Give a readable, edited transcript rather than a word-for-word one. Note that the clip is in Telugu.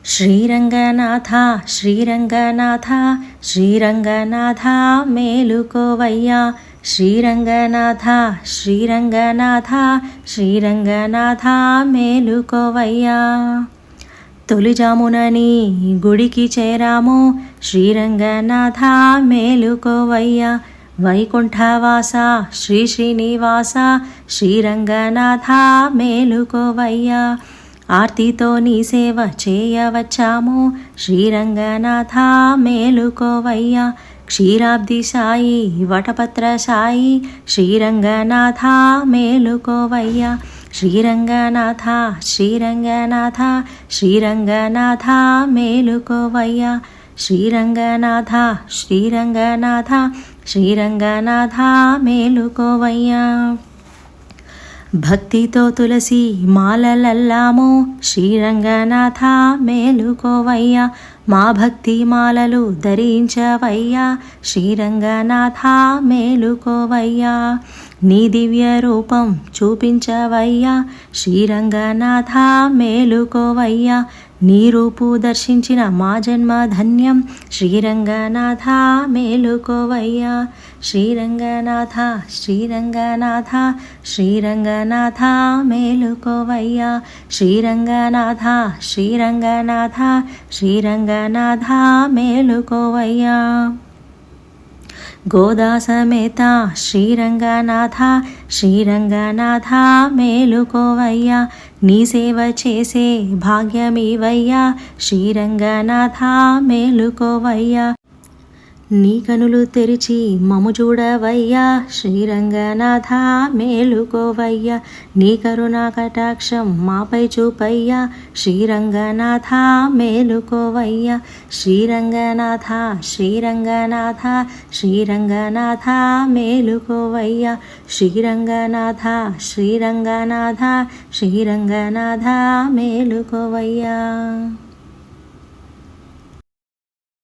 శ్రీరంగనాథ శ్రీరంగనాథ శ్రీరంగనాథ మేలుకోవయ్యా శ్రీరంగనాథ శ్రీరంగనాథ శ్రీరంగనాథ మేలుకోవయ్యా తొలిజామునని గుడికి చేరాము శ్రీరంగనాథ మేలుకోవయ్యా వైకుంఠవాస శ్రీ శ్రీనివాస శ్రీరంగనాథ మేలుకోవయ్యా ఆర్తితో నీ సేవ చేయవచ్చాము శ్రీరంగనాథ మేలుకోవయ్యా క్షీరాబ్ది సాయి వటపత్ర సాయి శ్రీరంగనాథ మేలుకోవయ్యా శ్రీరంగనాథ శ్రీరంగనాథ శ్రీరంగనాథ మేలుకోవయ్యా శ్రీరంగనాథ శ్రీరంగనాథ శ్రీరంగనాథ మేలుకోవయ్యా భక్తితో తులసి మాలలల్లాము శ్రీరంగనాథ మేలుకోవయ్యా మా భక్తి మాలలు ధరించవయ్యా శ్రీరంగనాథ మేలుకోవయ్యా నీ దివ్య రూపం చూపించవయ్యా శ్రీరంగనాథ మేలుకోవయ్యా నీ రూపు దర్శించిన మా జన్మ ధన్యం శ్రీరంగనాథ మేలుకోవయ్యా శ్రీరంగనాథ శ్రీరంగనాథ శ్రీరంగనాథ మేలుకోవయ్యా శ్రీరంగనాథ శ్రీరంగనాథ శ్రీరంగనాథ మేలుకోవయ్యా గోదా సమేత శ్రీరంగనాథ శ్రీరంగనాథ మేలుకోవయ్యా నీ సేవ చేసే భాగ్యమివయ్యా శ్రీరంగనాథ మేలుకోవయ్యా నీ కనులు తెరిచి మము చూడవయ్యా శ్రీరంగనాథ మేలుకోవయ్యా నీ కరుణా కటాక్షం మాపై చూపయ్యా శ్రీరంగనాథ మేలుకోవయ్యా శ్రీరంగనాథ శ్రీరంగనాథ శ్రీరంగనాథ మేలుకోవయ్యా శ్రీరంగనాథ శ్రీరంగనాథ శ్రీరంగనాథ మేలుకోవయ్యా